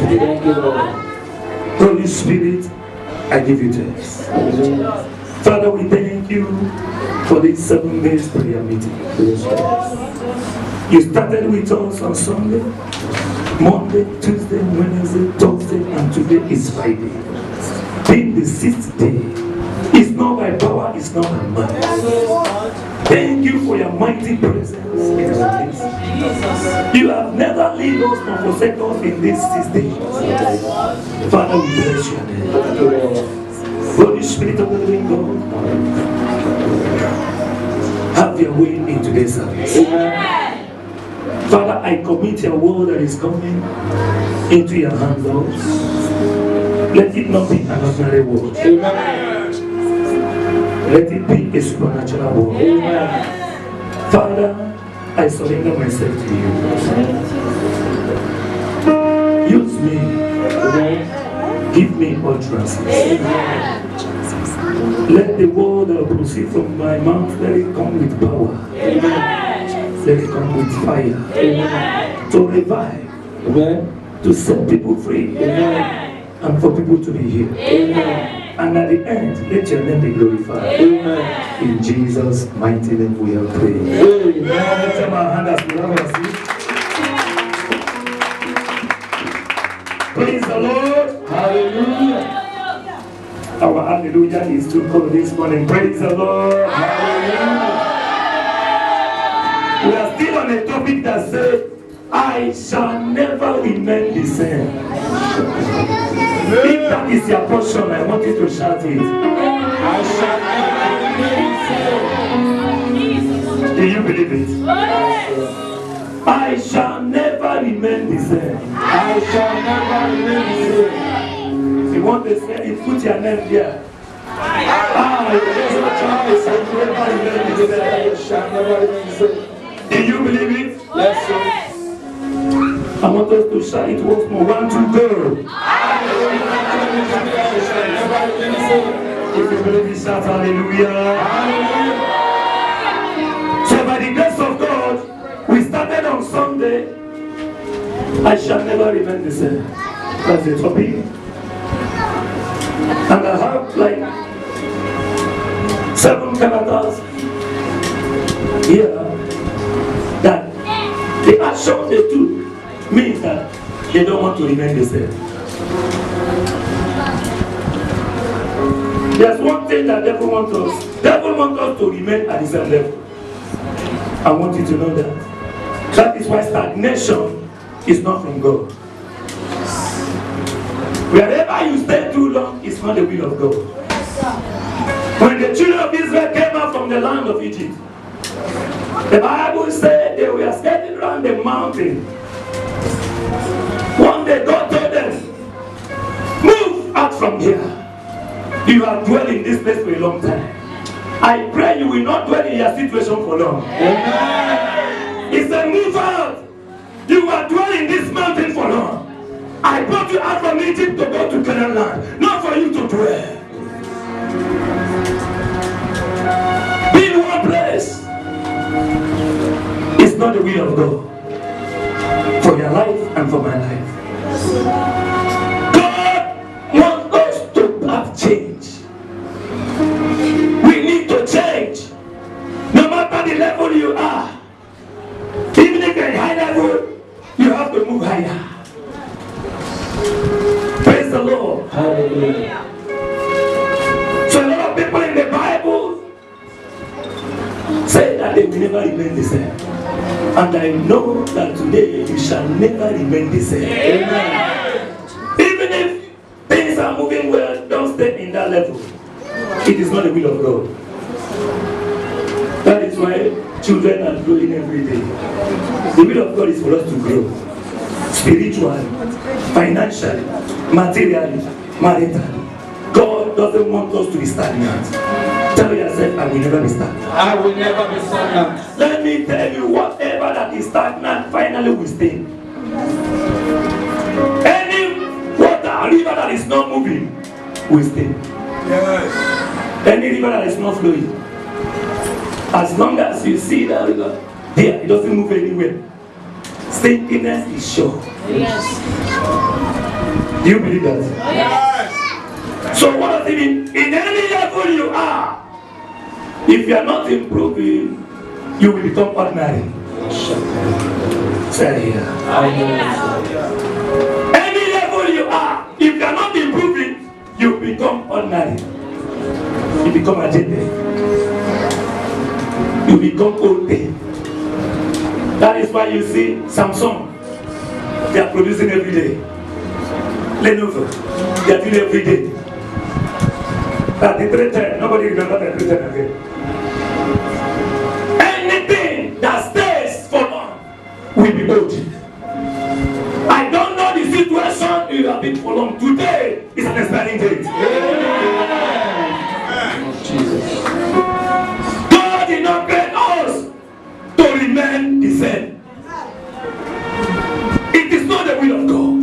today. Thank you, Lord. Holy Spirit, I give you thanks. Father, we thank you for this 7 days prayer meeting. You started with us on Sunday, Monday, Tuesday, Wednesday, Thursday, and today is Friday. Being the 6th day. It's not by power, it's not by might. Thank you for your mighty presence in our midst. You have never leave us nor forsake us in these 6 days. Father, we bless your name. Holy Spirit of the living God, have your way in today's service. Father, I commit your word that is coming into your hands, Lord. Let it not be an ordinary word. Let it be a supernatural word. Father, I surrender myself to you. Use me. Give me utterances. Let the word that will proceed from my mouth, let it come with power. Let it come with fire. To revive. To set people free. And for people to be healed. And at the end, let your name be glorified. In Jesus' mighty name we are praying. Let's have our hand as we have our seat. Praise the Lord. Hallelujah. Our hallelujah is to call this morning. Praise the Lord. Hallelujah. We are still on a topic that says, I shall never remain the same. If that is your portion, I want you to shout it. I shall never remain the same. Do you believe it? I shall never remain the same. I shall never remain the same. If you want to say it, put your name there. I shall never remain the same. Do you believe it? Yes, sir. I want us to shout it once more. 1, 2, go. If you believe it, shout hallelujah. So by the grace of God, we started on Sunday. I shall never remain the same. That's the topic. And I have like 7 characters here that the action they took means that they don't want to remain the same. There's one thing that devil wants us. Devil wants us to remain at the same level. I want you to know that. That is why stagnation is not from God. Wherever you stay too long, it's not the will of God. When the children of Israel came out from the land of Egypt, the Bible said they were skating around the mountain. One day God told them, move out from here. You have dwelled in this place for a long time. I pray you will not dwell in your situation for long. Amen. He said, move out. You are dwelling in this mountain for long. I brought you out from Egypt to go to Canaan land, not for you to dwell. Be in one place. It's not the will of God for your life and for my life. God wants us to have change. We need to change. No matter the level you are, even if you're in high level, you have to move higher. Praise the Lord. Hallelujah. So a lot of people in the Bible say that they will never remain the same. And I know that today you shall never remain the same. Amen. Even if things are moving well, don't stay in that level. It is not the will of God. That is why children are growing every day. The will of God is for us to grow. Spiritually, financially, materially, maritally. God doesn't want us to be stagnant. Tell yourself, I will never be stagnant. I will never be stagnant. Let me tell you, whatever that is stagnant finally will stay. Any water, river that is not moving will stay. Yes. Any river that is not flowing, as long as you see that river there, it doesn't move anywhere. Stinkiness is sure. Yes. Do you believe that? Yes. So what does it mean? In any level you are, if you are not improving, you will become ordinary. Say here. Any level you are, if you are not improving, you become ordinary. You become agitated. You become old. That is why you see Samsung. They are producing every day. Lenovo, they are doing every day. But the 310, nobody remembers the 310 again. Anything that stays for long will be old. I don't know the situation you have been for long. Today is an expiring date. Jesus. God did not create us to remain the same. It is not the will of God.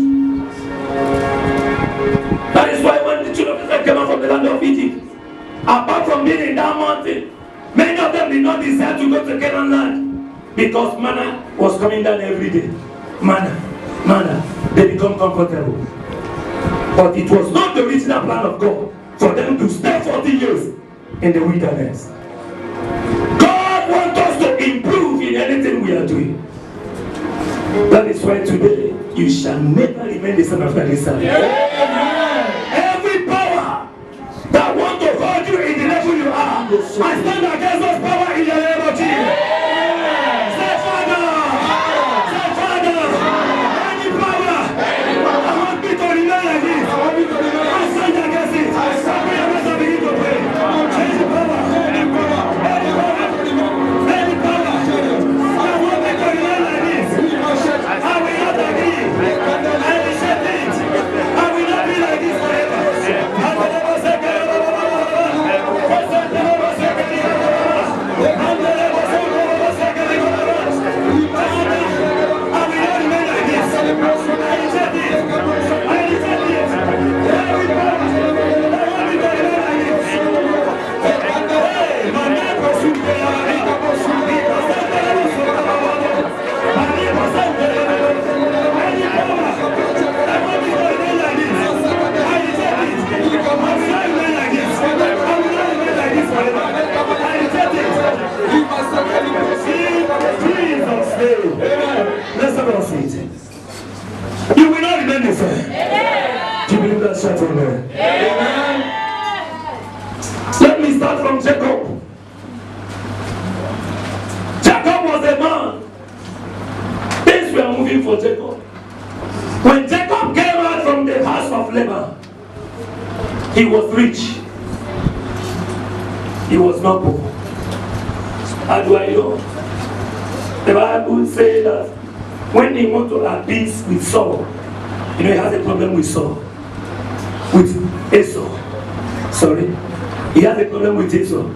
That is why when the children of Israel came out from the land of Egypt, apart from being in that mountain, many of them did not desire to go to Canaan land because manna was coming down every day. Manna, they become comfortable. But it was not the original plan of God for them to stay 40 years in the wilderness. God wants us to improve in anything we are doing. That is why today you shall never remain the son of God. Every power that want to hold you in the level you are, I stand against those power in the name of Jesus. Say, Father, any power that wants me to remain like this, I stand against it. Somebody else will begin to pray. Change the power. Any power that wants me to remain like this, I will not agree. I will shut it. I will not be like this forever. I will never say let's have a seat. You will not remain the same. Do you believe that? Shout amen. Let me start from Jacob. Jacob was a man. Things were moving for Jacob. When Jacob came out from the house of Laban, he was rich. He was not poor. How do I know? The Bible says that when he went to appease with Saul, he has a problem with Saul, with Esau. Sorry, he has a problem with Esau.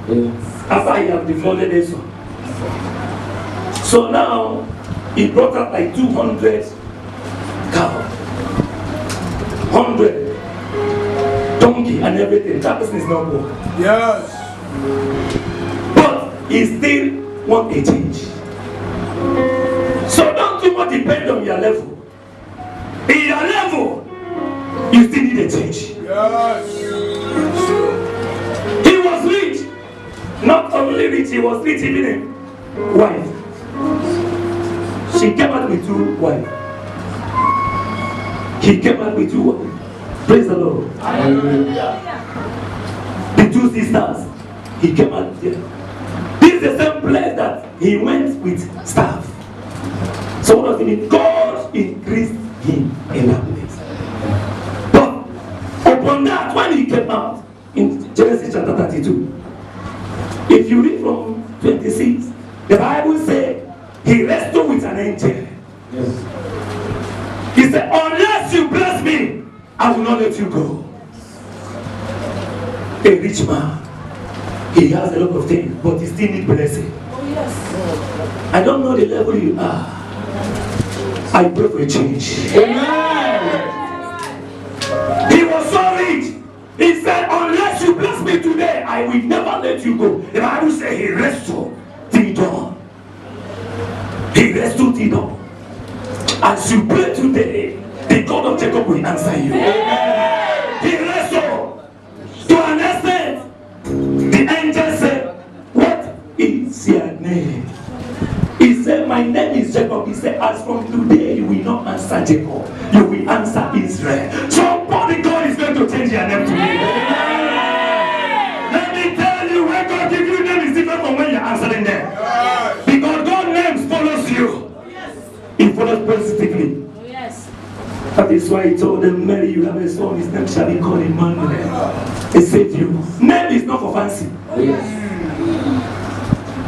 After he have defrauded Esau, so now he brought up like 200 cows, 100 donkey and everything. That person is not poor. Yes. But he still want a change. So don't too much depend on your level. In your level, you still need a change. Yes. He was rich. Not only rich, he was rich even a wife. She came out with 2 wives. He came out with 2 wives. Praise the Lord. Hallelujah. The 2 sisters, he came out there. This is the same place that he went with staff. So what does it mean? God increased him in that place. But upon that, when he came out, in Genesis chapter 32, if you read from 26, the Bible said he wrestled with an angel. Yes. He said, unless you bless me, I will not let you go. A rich man, he has a lot of things, but he still needs blessing. Oh, yes. I don't know the level you are. I pray for a change. Amen. He was so rich. He said, unless you bless me today, I will never let you go. The Bible says he wrestled till dawn. He wrestled till dawn. As you pray today, the God of Jacob will answer you. He wrestled to an extent. The angel said, what is your name? He said, my name is Jacob. He said, as from today, you will not answer Jacob. You will answer Israel. Somebody, God is going to change your name today. Let me tell you, when God gives you a name, is different from when you're answering them. Because God's name follows you. He follows positively. That is why he told them, Mary, you have a son, his name shall be called Emmanuel. He said to you, name is not for fancy.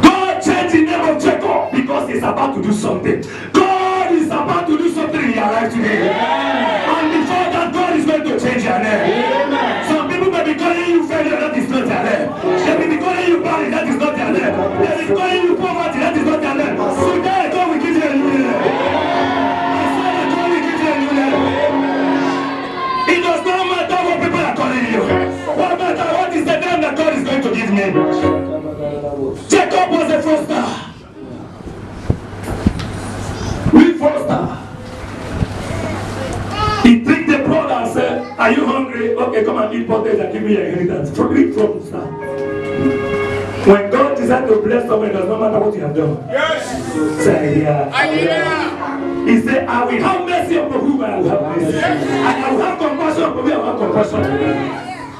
God changed the name of Jacob because he's about to do something. God is about to do something in your life today. And before that, God is going to change your name. Some people may be calling you failure, that is not your name. They may be calling you bad, that is not your name. They may be calling you poverty, that is not your name. Today, God will give you a new name. It does not matter what people are calling you. What matter what is the name that God is going to give me? Jacob was a foster. We foster. He tricked the brother and said, are you hungry? Okay, come and eat potatoes and give me your inheritance. Read from now. When God decides to bless someone, it does not matter what you have done. Yes. Say, yeah. He said, I will have mercy upon whom I will have mercy. And I will have compassion upon whom I will have compassion.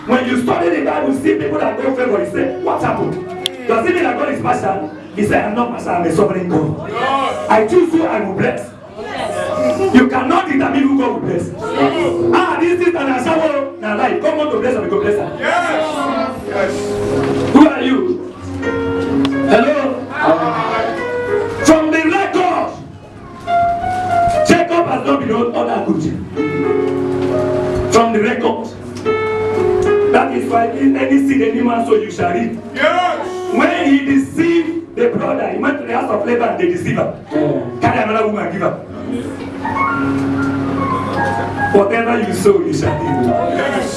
When you study the Bible, see people that don't favor, he said, what happened? Does it mean that God is partial? He said, I'm not partial, I'm a sovereign God. I choose who I will bless. You cannot determine who God will bless. This is an ashawo na life. Come on to bless and we go bless her. Yes. Who are you? Hello? From the record, Jacob has not been other good. From the record. That is why any seed any man sow you shall reap. Yes. When he deceived the brother, he went to the house of labor and they deceived him. Carry another woman and give her. Whatever you sow, you shall reap. Yes.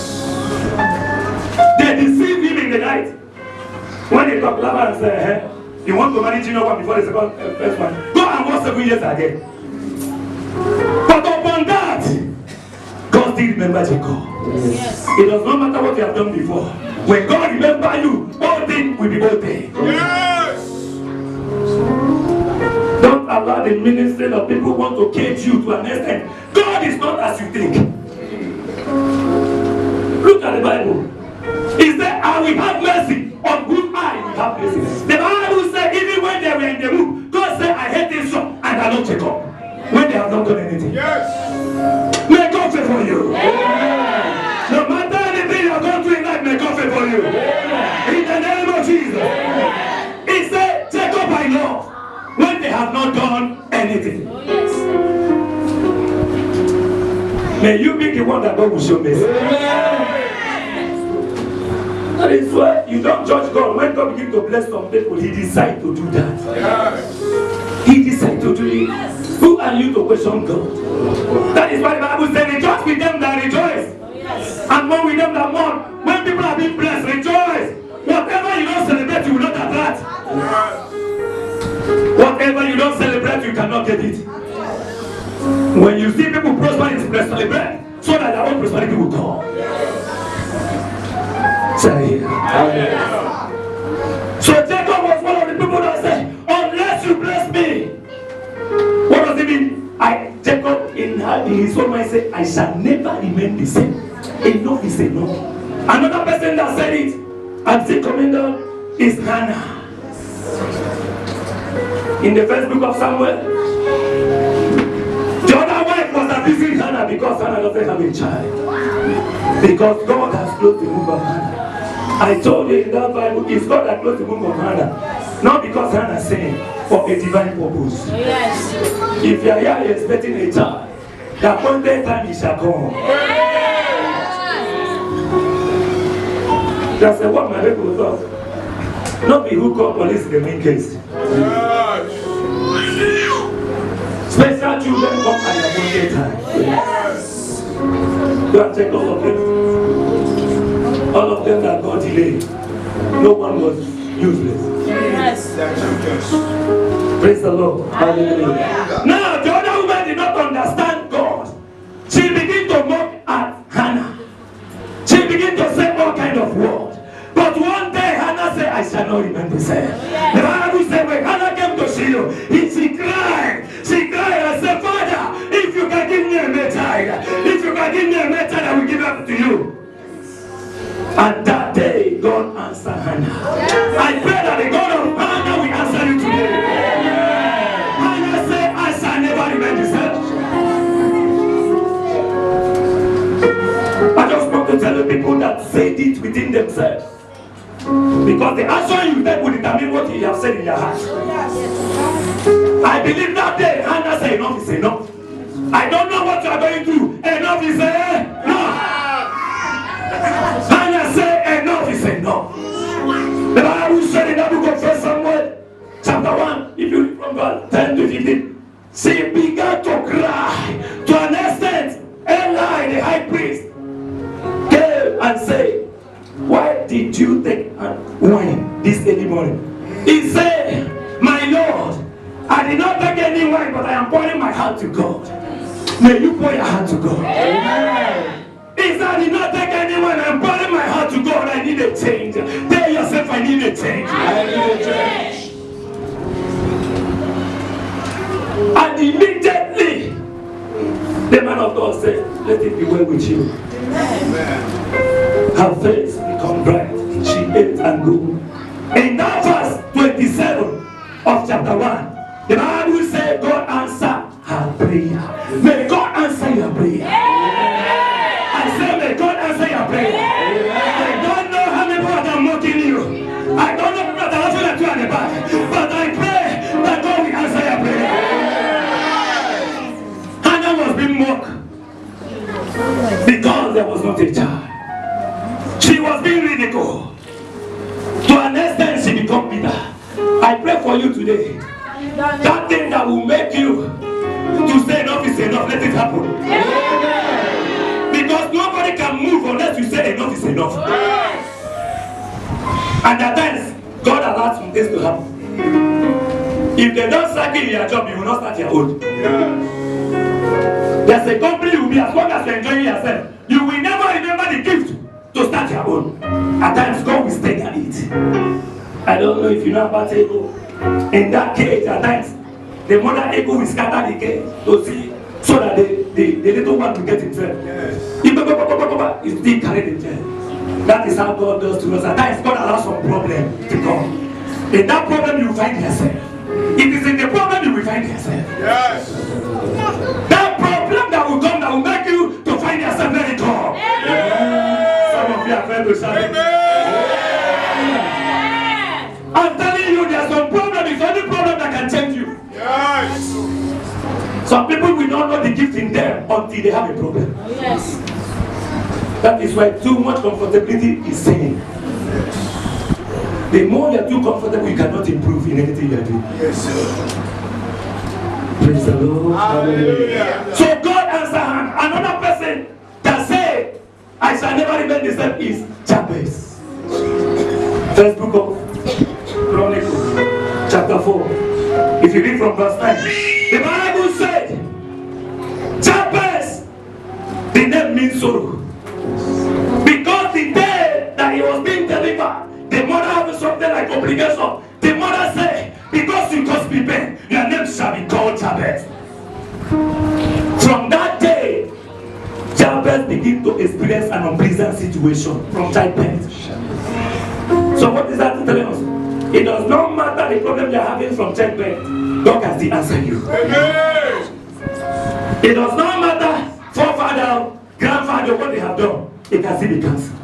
They deceived him in the night. When they talk Laban and say, hey, you want to marry junior one before the second first one, go and work 7 years again. But upon that, God still remember Jacob. Yes. It does not matter what you have done before. When God remember you, all things will be all things. Yes. Don't allow the ministry of people who want to cage you to an extent. God is not as you think. Look at the Bible. He said, I will have mercy on whom I will have mercy. The Bible said, even when they were in the room, God said, I hate this son and I love Jacob. When they have not done anything. Yes. May God favor you. Yeah. No matter anything you are going through in life, may God favor you. Yeah. In the name of Jesus. Yeah. He said, Jacob I love when they have not done anything. Oh, yes. May you be the one that God will show mercy. Yeah. That is why you don't judge God. When God begins to bless some people, He decides to do that. Yeah. He decides to do it. Yes. Who are you to question God? That is why the Bible says, rejoice with them that rejoice. Oh, yes. And mourn with them that mourn. When people are being blessed, rejoice. Whatever you don't celebrate, you will not attract. Yes. Whatever you don't celebrate, you cannot get it. When you see people prosper, it's celebrate. So that their own prosperity will come. Say so Jacob was one of the people that said, unless you bless me. What does it mean? Jacob in his own mind said, I shall never remain the same. Enough is enough. Another person that said it, and the commander is Hannah. In the first book of Samuel, the other wife was abusing Hannah because Hannah doesn't have a child. Because God has closed the womb of Hannah. I told you in that Bible, it's God that closed the womb of Hannah. Not because Hannah sang, for a divine purpose. Yes. If you are here expecting a child, the appointed time he shall come. That's what my people thought. Not be who called police in the main case. Special children come at the appointed time. Yes. Go and check all of them. All of them that got delayed. No one was useless. Yes. Praise the Lord. Hallelujah. Now, the other woman did not understand God. She begin to say all kind of words. But one day Hannah said, I shall not remain the same. The Bible said when Hannah came to Shiloh, she cried. She cried and said, Father, if you can give me a male child, if you can give me a male child, I will give up to you. And that day, God answered Hannah. I pray that the God of Hannah will answer you today. Hannah said, I shall never remain the same. I just want to tell the people that said it within themselves. Because the answer you get will determine what you have said in your heart. I believe that day Hannah said enough is enough. I don't know what you are going through. Enough is enough. Hannah said enough is enough. The Bible said in the book of 1 Samuel chapter 1, if you read from verse 10 to 15, she began to cry to an extent. Eli, the high priest, came and said, why did you take wine this early morning? He said, my Lord, I did not take any wine, but I am pouring my heart to God. May you pour your heart to God. Amen. He said, I did not take any wine, I am pouring my heart to God. I need a change. Tell yourself, I need a change. I need a change. And immediately, the man of God said, let it be well with you. Amen. Her face become bright. She ate and grew. In that verse 27 of chapter 1, the Bible says God answered her prayer. May God answer your prayer. I say may God answer your prayer. I don't know how many people are mocking you. I don't know people that are laughing at you at the back. But I pray that God will answer your prayer. Hannah was being mocked because there was not a child. She was being ridiculed. To an extent, she became bitter. I pray for you today. That thing that will make you to say enough is enough, let it happen. Because nobody can move unless you say enough is enough. And at times, God allows some things to happen. If they don't sack you in your job, you will not start your own. There's a company you will be, as long as you're enjoying yourself, you will never remember the gift to start your own. At times, God will stay at it. I don't know if you know about ego. In that cage, at times, the mother ego will scatter the cage to see, so that the little one will get himself. He still carry the child. That is how God does to us. At times, God allows some problem to come. In that problem, you will find yourself. It is in the problem you will find yourself. Yes. That problem that will come, that will make you to find yourself very calm. I'm telling you, there's some problem. It's only problem that can change you. Yes. Some people will not know the gift in them until they have a problem. Yes. That is why too much comfortability is sinning. The more you're too comfortable, you cannot improve in anything you're doing. Yes, sir. Praise the Lord. Hallelujah. So God answered her. Another person that said, I shall never remain the same is Jabez. First book of Chronicles, chapter 4. If you read from verse 9, the Bible said, Jabez, the name means sorrow. Because the day that he was being delivered, the mother had something like obligation. The mother said, because you caused me pain, your name shall be called Jabez. From that day, Jabez began to experience an unpleasant situation from childbirth. So what is that telling us? It does not matter the problem you are having from childbirth, God can still answer you. It does not matter forefather, grandfather, what they have done, it can still be cancelled.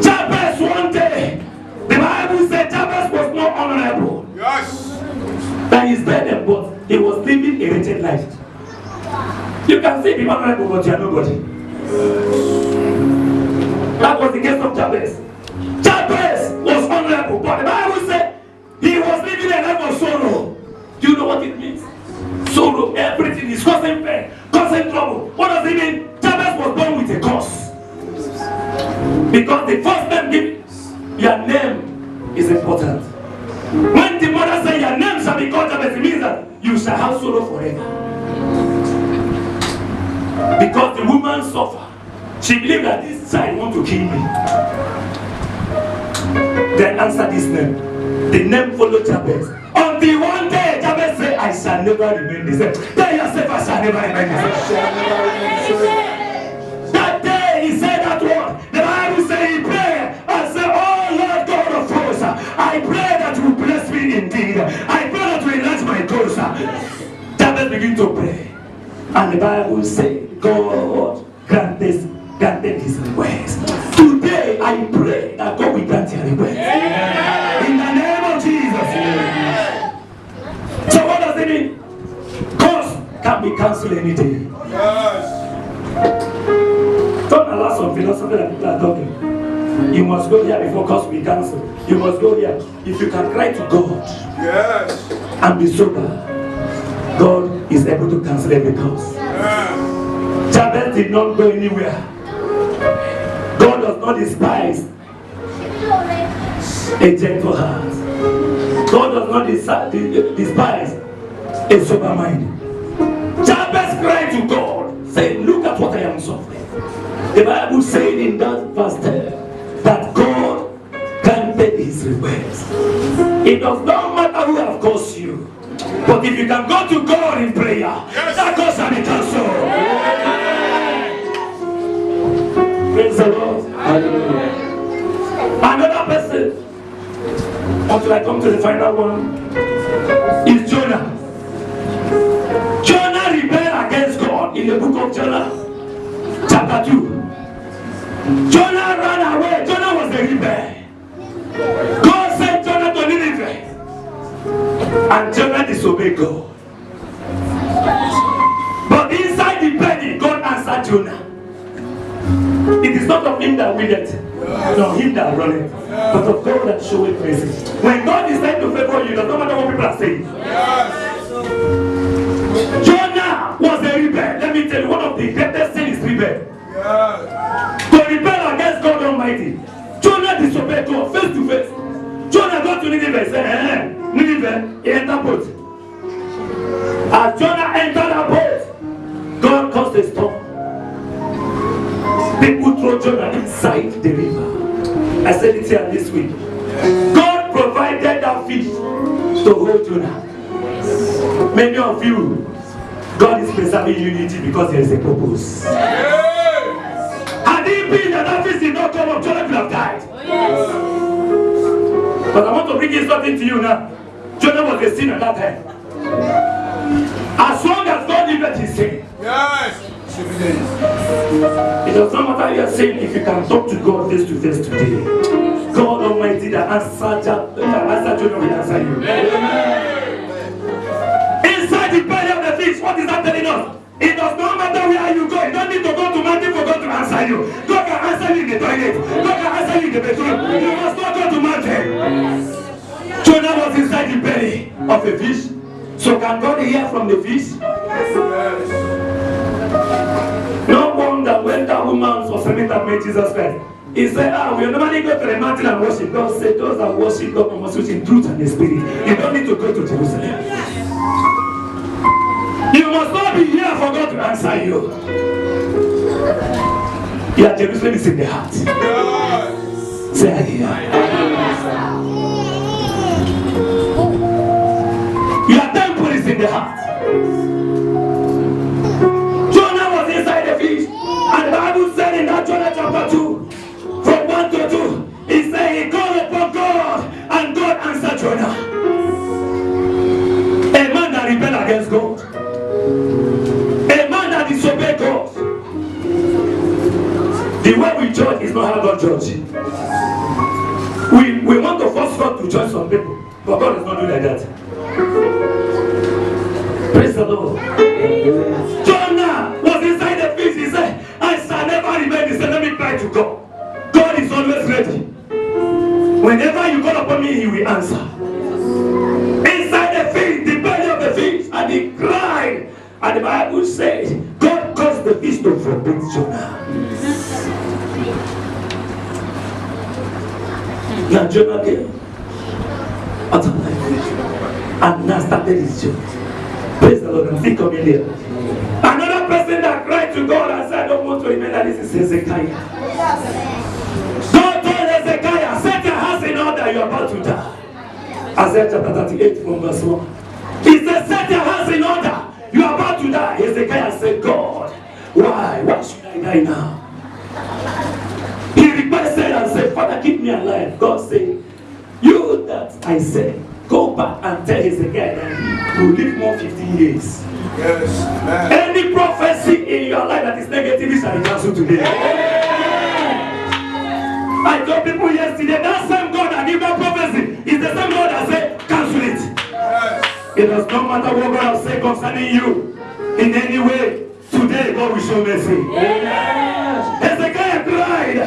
Jabez one day, the Bible said Jabez was not honorable. Yes. That is better, but he was living a wretched life. You can say be honorable, but you are nobody. That was the case of Jabez. Jabez was honorable, but the Bible said he was living a life of sorrow. Do you know what it means? Sorrow, everything is causing pain, causing trouble. What does it mean? Jabez was born with a curse. Because the first name given, your name is important. When the mother says your name shall be called Jabez, it means that you shall have sorrow forever. the woman suffered. She believed that this child want to kill me. Then answer this name. The name followed Jabez. Until one day, Jabez said, I shall never remain the same. Tell yourself, I shall never remain the same. That day, he said that word. The Bible says he prayed and said, oh Lord God of hosts, I pray that you bless me indeed. I pray that you enlarge my goals. Jabez began to pray. And the Bible says, God granted his request. Today, I pray that God will grant your request. In the name of Jesus. So what does it mean? Curse can be cancelled any day. Don't allow some philosophy that people are talking. You must go here before curse will be cancelled. You must go here. If you can cry to God and be sober, God is able to cancel every curse. Jabez did not go anywhere. God does not despise a gentle heart. God does not despise a sober mind. Jabez cried to God, saying, look at what I am suffering. The Bible said in that verse 10 that God granted his request. It does not matter who have caused you, but if you can go to God in prayer, that cause shall be cancelled. Praise the Lord. Hallelujah. Another person, until I come to the final one, is Jonah. Jonah rebelled against God in the book of Jonah, chapter 2. Jonah ran away. Jonah was a rebel. God sent Jonah to Nineveh, and Jonah disobeyed God. But inside the belly, God answered Jonah. It is not of him that willeth, nor him that runneth, but of God that showeth mercy. When God decides to favor you, it does not matter what people are saying. Jonah was a rebel. Let me tell you, one of the greatest sins is rebel. To rebel against God Almighty. Jonah disobeyed God face to face. Jonah got to Nineveh and said, Nineveh, he entered boat. As Jonah entered a boat, God caused a storm. People throw Jonah inside the river. I said it here this week. God provided that fish to hold Jonah. Many of you, God is preserving unity because there is a purpose. Had it been that fish did not come up, Jonah could have died. But I want to bring in something to you now. Jonah was a sinner that time. As long as God lived his sin. It does not matter your sin if you can talk to God face to face today. God Almighty that answer Jonah will answer you. Inside the belly of the fish, what is that telling us? It does not matter where you go. You don't need to go to mountain for God to answer you. God can answer you in the toilet. God can answer you in the bedroom. You must not go to mountain. Jonah was inside the belly of a fish. So can God hear from the fish? No wonder when that woman was saying that met Jesus Christ, he said, we normally go to the mountain and worship. God said, those that worship God must worship in truth and the spirit. You don't need to go to Jerusalem. You must not be here for God to answer you. Yeah, Jerusalem is in the heart. Say, I hear. Your temple is in the heart. Jonah was inside the fish, and the Bible said in that Jonah chapter 2, from 1 to 2, he said he called upon God, and God answered Jonah. A man that rebelled against God, a man that disobeyed God. The way we judge is not how God judges. We want to force God to judge some people, but God does not do like that. Praise the Lord. Jonah was inside the fish. He said, I shall never remain. He said, let me cry to God. God is always ready. Whenever you call upon me, he will answer. Inside the fish, the belly of the fish, and he cried. And the Bible says, God caused the fish to forbid Jonah. Now Jonah came out of life and now started his journey. Praise the Lord. And think of it here. Another Another person that cried to God and said, I don't want to remember this is Hezekiah. God told Hezekiah, set your house in order, you're about to die. Isaiah chapter 38 from verse 1. He said, set your house in order, you are about to die. Hezekiah said, God, why? Why should I die now? He requested and said, Father, keep me alive. God said, you that I said, go back and tell Hezekiah that he will live more 15 years. Yes, man. Any prophecy in your life that is negative shall be cancelled today. I told people yesterday, that same God that gave that prophecy is the same God that said, cancel it. Yes. It does not matter what God has said concerning you in any way. Today, God will show mercy. Hezekiah cried.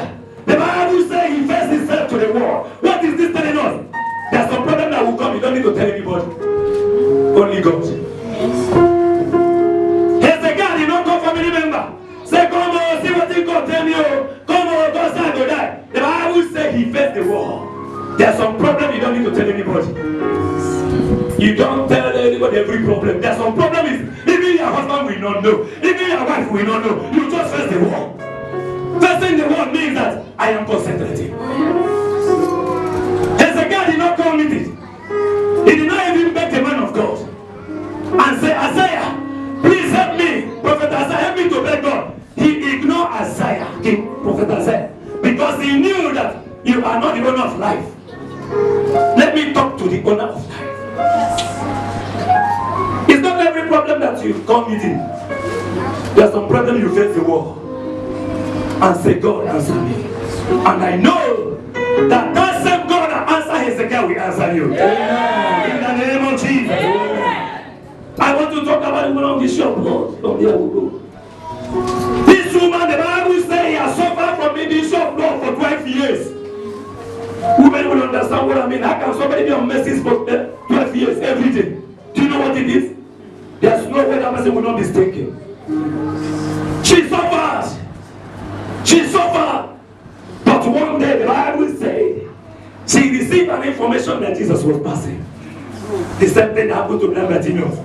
The Bible says he faced himself to the wall. What is this telling us? There's some problem that will come. You don't need to tell anybody. Only God. Hezekiah did not come family member. Say, come on, see what God tell me. Come on, God said I go die. The Bible says he faced the wall. There's some problem you don't need to tell anybody. You don't tell anybody every problem. There's some problem is even your husband will not know. Even your wife will not know. You just face the wall. Facing the wall means that I am concentrating. Hezekiah did not call meeting. He did not even beg the man of God and say, Isaiah, please help me. Prophet Isaiah, help me to beg God. He ignored Isaiah, Prophet Isaiah, because he knew that you are not the owner of life. Let me talk to the owner of life. It's not every problem that you come meeting. There's some problem you face the wall and say, God, answer me. And I know that that same God that answer Hezekiah will answer you. Amen. In the name of Jesus. Amen. I want to talk about the woman of the issue of blood. From there we go. This woman, the Bible says, he has suffered from the issue of blood for 12 years. Women will understand what I mean. How can somebody be on mercy for 12 years every day? Do you know what it is? There's no way that person will not be taken. She suffered. She suffered. But one day the Bible says she received an information that Jesus was passing. The same thing happened to blind Bartimaeus.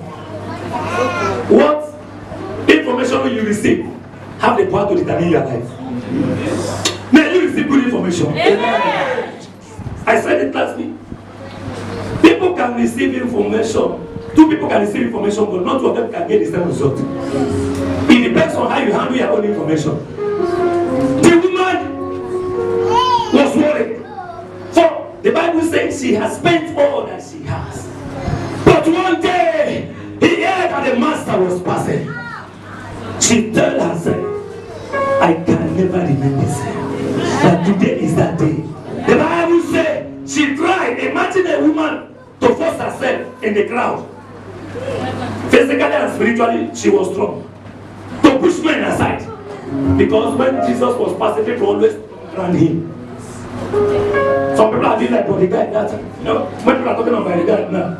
What information will you receive? Have the power to determine your life. May you receive good information. Amen. I said it last week. People can receive information. Two people can receive information, but not two of them can get the same result. It depends on how you handle your own information. The woman was worried. For the Bible says she has spent all that she has. But one day, he heard that the master was passing. She told herself, I can never remain the same. That today is that day. The Bible says she tried. Imagine a woman to force herself in the crowd. Physically and spiritually, she was strong. To push men aside. Because when Jesus was passing, people always ran him. Some people are doing like bodyguard that time. You know, when people are talking about bodyguard now,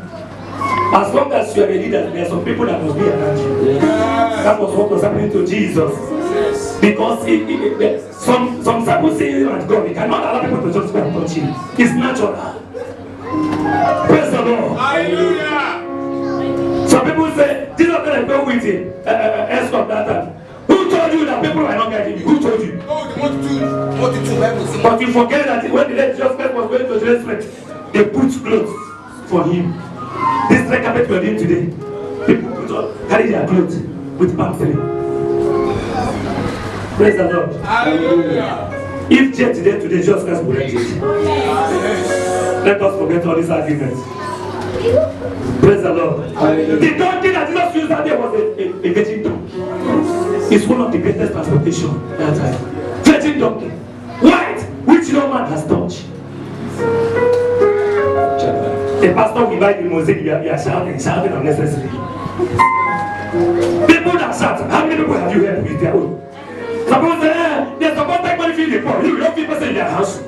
as long as you are a leader, there are some people that must be around you. That was what was happening to Jesus. Because some disciples say you and God, he cannot allow people to just go and touch him. It's natural. Praise the Lord. Hallelujah. Some people say, Jesus can go with him. Escort that time. Who told you that people are not guiding you? Who told you? But you forget that when the Lord Jesus Christ was going to Jerusalem, they put clothes for him. This red carpet we are doing today, people carry their clothes with palm tree. Praise the Lord. Hallelujah. If jet today, Jesus Christ will let it. Let us forget all these arguments. Praise the Lord. Hallelujah. The donkey that Jesus used that day was a virgin donkey. It's one of the greatest transportation that time. Virgin donkey. White, which no man has touched. The pastor will buy the mosaic, you are shouting unnecessarily. People that shout, how many people have you heard with their own? Suppose there's some take money feed the poor. You don't feed person in their house.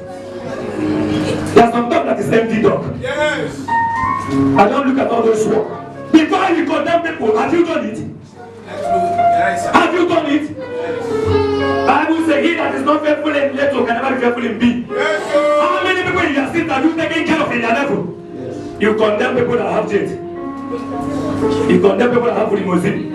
There's some dog that is empty dog. Yes. I don't look at all those work. Before you condemn people, have you done it? Yes. Have you done it? Yes. Bible says he that is not faithful in little can never be faithful in big. Yes, how many people in your state are you taking care of in your level? Yes. You condemn people that have jet. You condemn people that have limousine.